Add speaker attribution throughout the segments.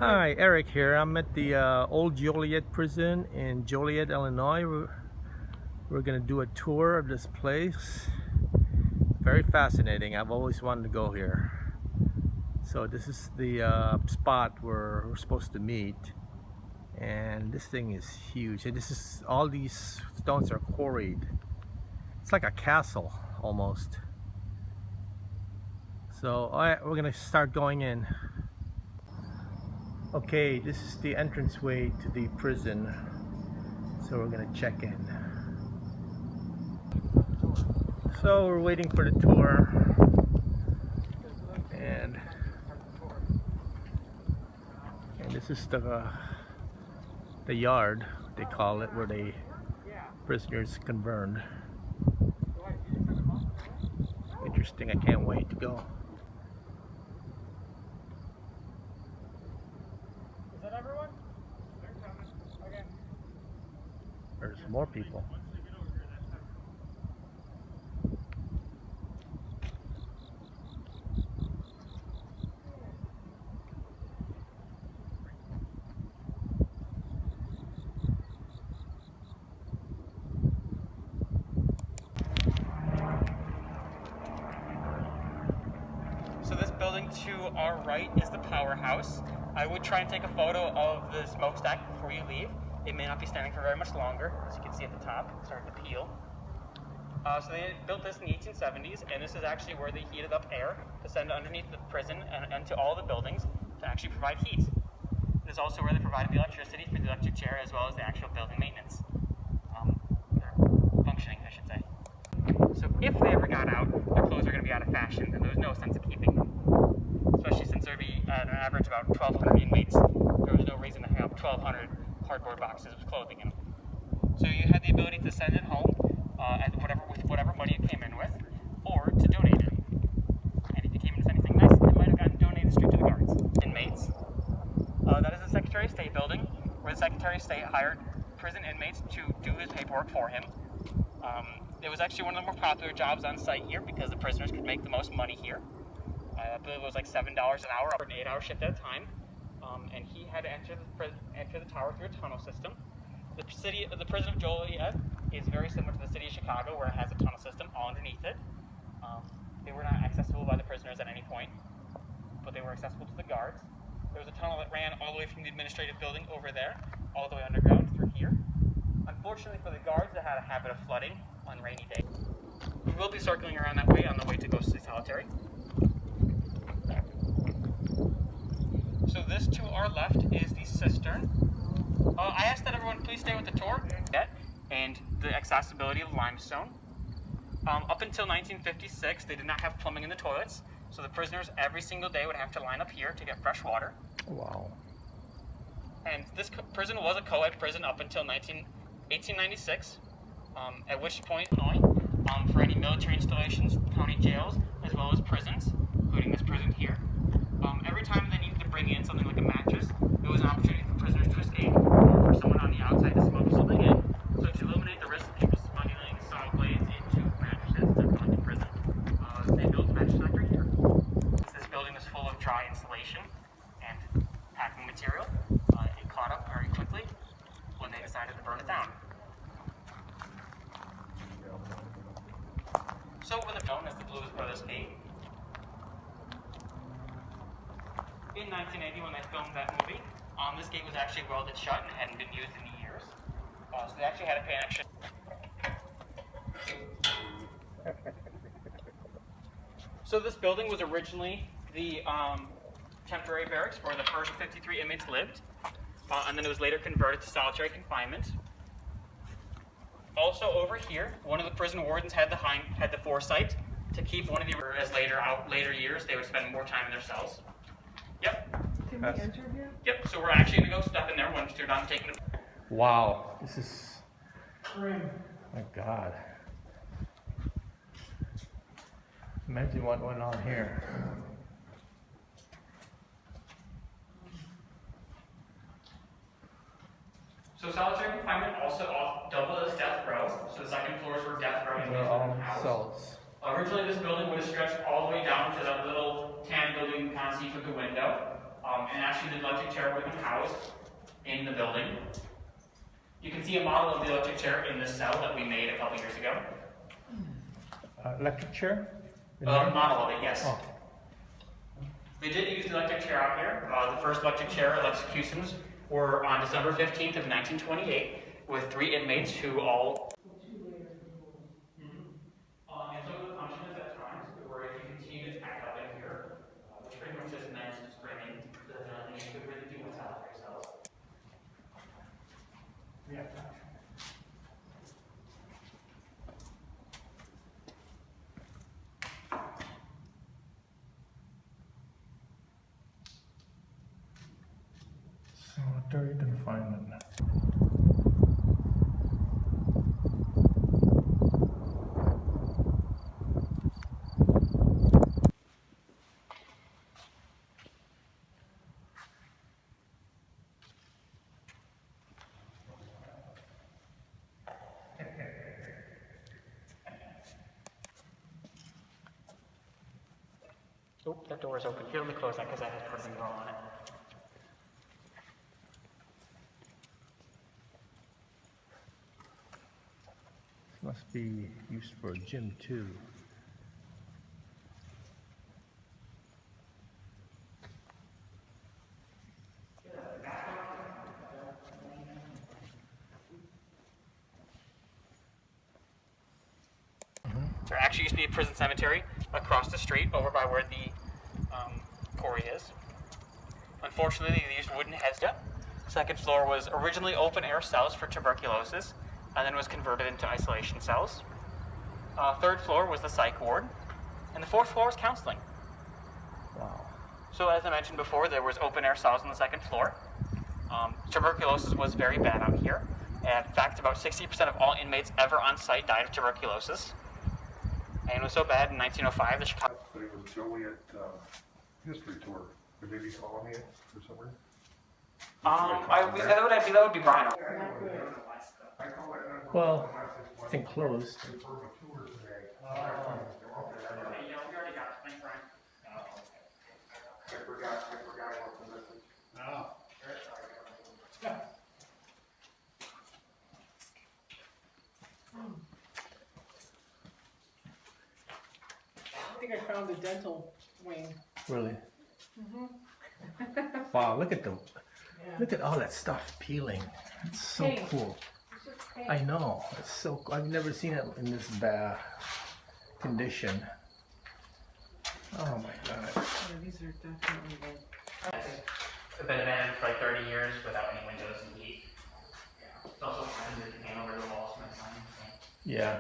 Speaker 1: Hi, Eric here. I'm at the old Joliet Prison in Joliet, Illinois. We're going to do a tour of this place. Very fascinating. I've always wanted to go here. So this is the spot where we're supposed to meet. And this thing is huge. And this is, all these stones are quarried. It's like a castle almost. So we're going to start going in. Okay, this is the entranceway to the prison, so we're gonna check in. So we're waiting for the tour, and this is the yard, they call it, where the prisoners converned. Interesting. I can't wait to go. There's more people.
Speaker 2: So this building to our right is the Powerhouse. I would try and take a photo of the smokestack before you leave. It may not be standing for very much longer, as you can see at the top, it's starting to peel. So they built this in the 1870s, and this is actually where they heated up air to send underneath the prison and to all the buildings to actually provide heat. It is also where they provided the electricity for the electric chair, as well as the actual building maintenance. They're functioning, I should say. So if they ever got out, their clothes are going to be out of fashion, and there's no sense of keeping them. Especially since there'd be at an average about 1,200 inmates. There was no reason to have 1,200 cardboard boxes with clothing in them. So you had the ability to send it home with whatever money it came in with, or to donate it. And if you came in with anything nice, it might have gotten donated straight to the guards. Inmates. That is the Secretary of State building, where the Secretary of State hired prison inmates to do his paperwork for him. It was actually one of the more popular jobs on site here because the prisoners could make the most money here. I believe it was like $7 an hour for an 8-hour shift at a time. And he had to enter the tower through a tunnel system. The prison of Joliet is very similar to the city of Chicago, where it has a tunnel system all underneath it. They were not accessible by the prisoners at any point, but they were accessible to the guards. There was a tunnel that ran all the way from the administrative building over there, all the way underground through here. Unfortunately for the guards, they had a habit of flooding on rainy days. We will be circling around that way on the way to Ghostly Solitary. So this to our left is the cistern. I asked that everyone please stay with the tour and the accessibility of limestone. Up until 1956, they did not have plumbing in the toilets, so the prisoners every single day would have to line up here to get fresh water.
Speaker 1: Wow.
Speaker 2: And this prison was a co-ed prison up until 1896, at which point, for any military installations, county jails, as well as prisons, including this prison here. Every time they needed to bring in something like a mattress, it was an opportunity for prisoners to escape, or for someone on the outside to smuggle something in. So to eliminate the risk of people smuggling saw blades into mattresses to come into prison, they built a mattress factory here. This building was full of dry insulation and packing material. It caught up very quickly when they decided to burn it down. So when the known as the Blues Brothers Gate, in 1980, when they filmed that movie, this gate was actually welded shut and hadn't been used in years. So they actually had to pay an extra. So this building was originally the temporary barracks where the first 53 inmates lived, and then it was later converted to solitary confinement. Also over here, one of the prison wardens had the foresight to keep one of the, as later years, they would spend more time in their cells. Yep.
Speaker 3: Can we enter here?
Speaker 2: Yep, so we're actually going to go step in there once you're done taking it.
Speaker 1: Wow. This is... My God. Imagine what went on here.
Speaker 2: So solitary confinement also doubled as death row. So the second floors were death row
Speaker 1: They're all cells.
Speaker 2: Originally, this building would have stretched all the way down to that little tan building you can see through the window. And actually the electric chair would be housed in the building. You can see a model of the electric chair in this cell that we made a couple years ago.
Speaker 1: Electric chair?
Speaker 2: Model of it, yes.
Speaker 1: Oh.
Speaker 2: They did use the electric chair out here. The first electric chair executions were on December 15th of 1928 with 3 inmates who all... And some of the functions at times were if you continue to pack up in here, which pretty much just meant just bringing the nothing you could really do without yourself. Yeah.
Speaker 1: Solitary confinement.
Speaker 2: Oh, that door is open. Here, let me close that because I had put a girl on it.
Speaker 1: Must be used for a gym too.
Speaker 2: There actually used to be a prison cemetery across the street over by where the quarry is. Unfortunately, they used wooden heads. Second floor was originally open air cells for tuberculosis and then was converted into isolation cells. Third floor was the psych ward, and the fourth floor was counseling.
Speaker 1: Wow.
Speaker 2: So as I mentioned before, there was open air cells on the second floor. Tuberculosis was very bad out here. And in fact, about 60% of all inmates ever on site died of tuberculosis. And it was so bad in 1905 the Chicago...
Speaker 3: But it was Joliet history tour. Would they be calling me for somewhere?
Speaker 2: That would be Brian.
Speaker 1: Well, I think closed.
Speaker 4: I think I found the dental wing.
Speaker 1: Really? Wow, look at all that stuff peeling. It's so
Speaker 4: Hey.
Speaker 1: cool.
Speaker 4: It's just paint.
Speaker 1: I know. It's so cool. I've never seen it in this bad condition. Oh my god.
Speaker 4: Yeah, these are definitely the...
Speaker 2: It's been abandoned for like 30 years without any windows and heat. It's also kind of decaying over the walls from the time.
Speaker 1: Yeah.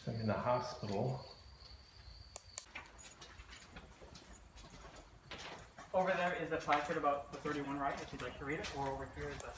Speaker 1: I'm in the hospital.
Speaker 2: Over there is a placard about the 31 riot, if you'd like to read it, or over here is a...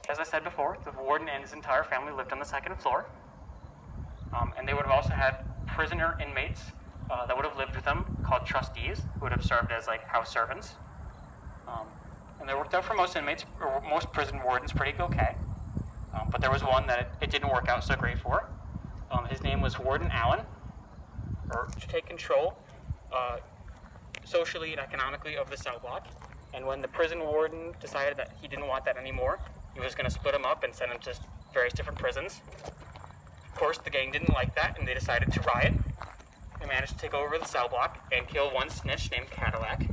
Speaker 2: As I said before, the warden and his entire family lived on the second floor. And they would have also had prisoner inmates that would have lived with them called trustees, who would have served as like house servants. And they worked out for most inmates, or most prison wardens pretty okay. But there was one that it didn't work out so great for. His name was Warden Allen, or to take control socially and economically of the cell block. And when the prison warden decided that he didn't want that anymore, he was going to split them up and send them to various different prisons. Of course, the gang didn't like that, and they decided to riot. They managed to take over the cell block and kill one snitch named Cadillac.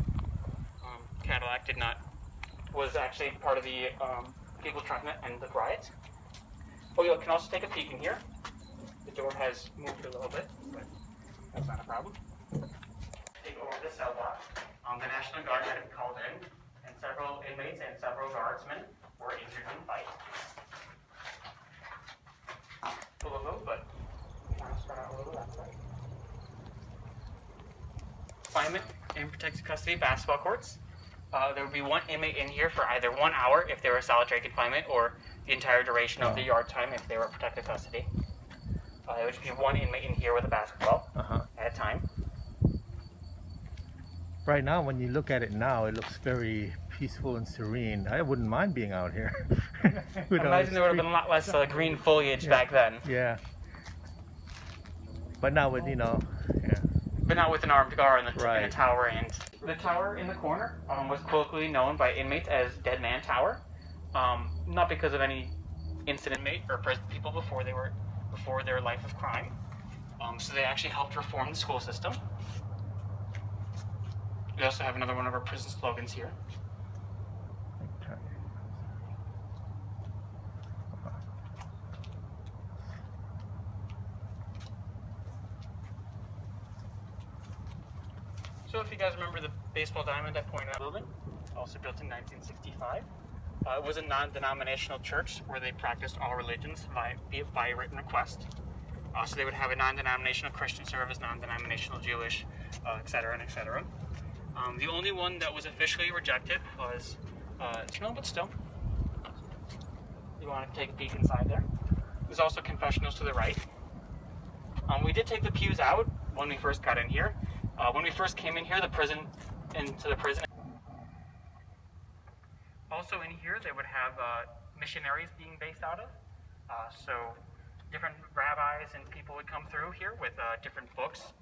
Speaker 2: Cadillac was actually part of the people trying to end the riot. Oh, you can also take a peek in here. The door has moved a little bit, but that's not a problem. Take over the cell block. The National Guard had been called in, and several inmates and several guardsmen were injured in the fight. Spread out a little that way. Confinement in protected custody basketball courts. There would be one inmate in here for either 1 hour if they were solitary confinement, or the entire duration of the yard time if they were protected custody. There would be one inmate in here with a basketball at a time.
Speaker 1: Right now, when you look at it now, it looks very peaceful and serene. I wouldn't mind being out here.
Speaker 2: I imagine there would have been a lot less green foliage back then.
Speaker 1: Yeah. But now with, yeah.
Speaker 2: But not with an armed guard in the
Speaker 1: Right.
Speaker 2: tower. And the tower in the corner was colloquially known by inmates as Dead Man Tower. Not because of any incident made or people before their life of crime. So they actually helped reform the school system. We also have another one of our prison slogans here.
Speaker 1: Okay.
Speaker 2: So if you guys remember the baseball diamond I pointed out building, also built in 1965. It was a non-denominational church where they practiced all religions by written request. So they would have a non-denominational Christian service, non-denominational Jewish, etc. and etc. The only one that was officially rejected was, small but still. You want to take a peek inside there. There's also confessionals to the right. We did take the pews out when we first got in here. When we first came in here, into the prison. Also in here, they would have missionaries being based out of. So different rabbis and people would come through here with different books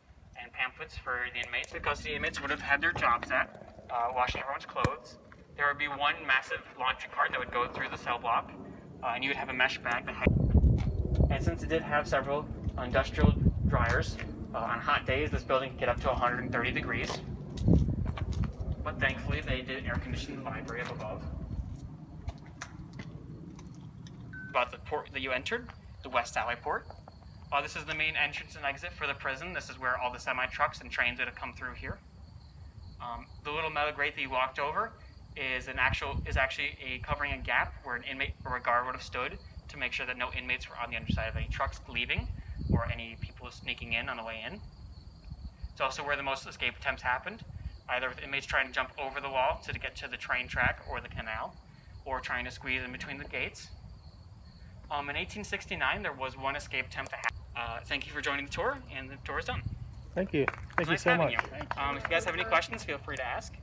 Speaker 2: and pamphlets for the inmates. The custody inmates would have had their jobs at washing everyone's clothes. There would be one massive laundry cart that would go through the cell block, and you would have a mesh bag that had. And since it did have several industrial dryers, on hot days this building could get up to 130 degrees. But thankfully they did air condition the library up above. About the port that you entered, the West Alley port. This is the main entrance and exit for the prison. This is where all the semi-trucks and trains would have come through here. The little metal grate that you walked over is actually covering a gap where an inmate or a guard would have stood to make sure that no inmates were on the underside of any trucks leaving or any people sneaking in on the way in. It's also where the most escape attempts happened, either with inmates trying to jump over the wall to get to the train track or the canal, or trying to squeeze in between the gates. In 1869, there was one escape attempt to happen. Thank you for joining the tour, and the tour is done.
Speaker 1: Thank you. Thank you
Speaker 2: Nice
Speaker 1: so
Speaker 2: having
Speaker 1: much.
Speaker 2: you. If you guys have any questions, feel free to ask.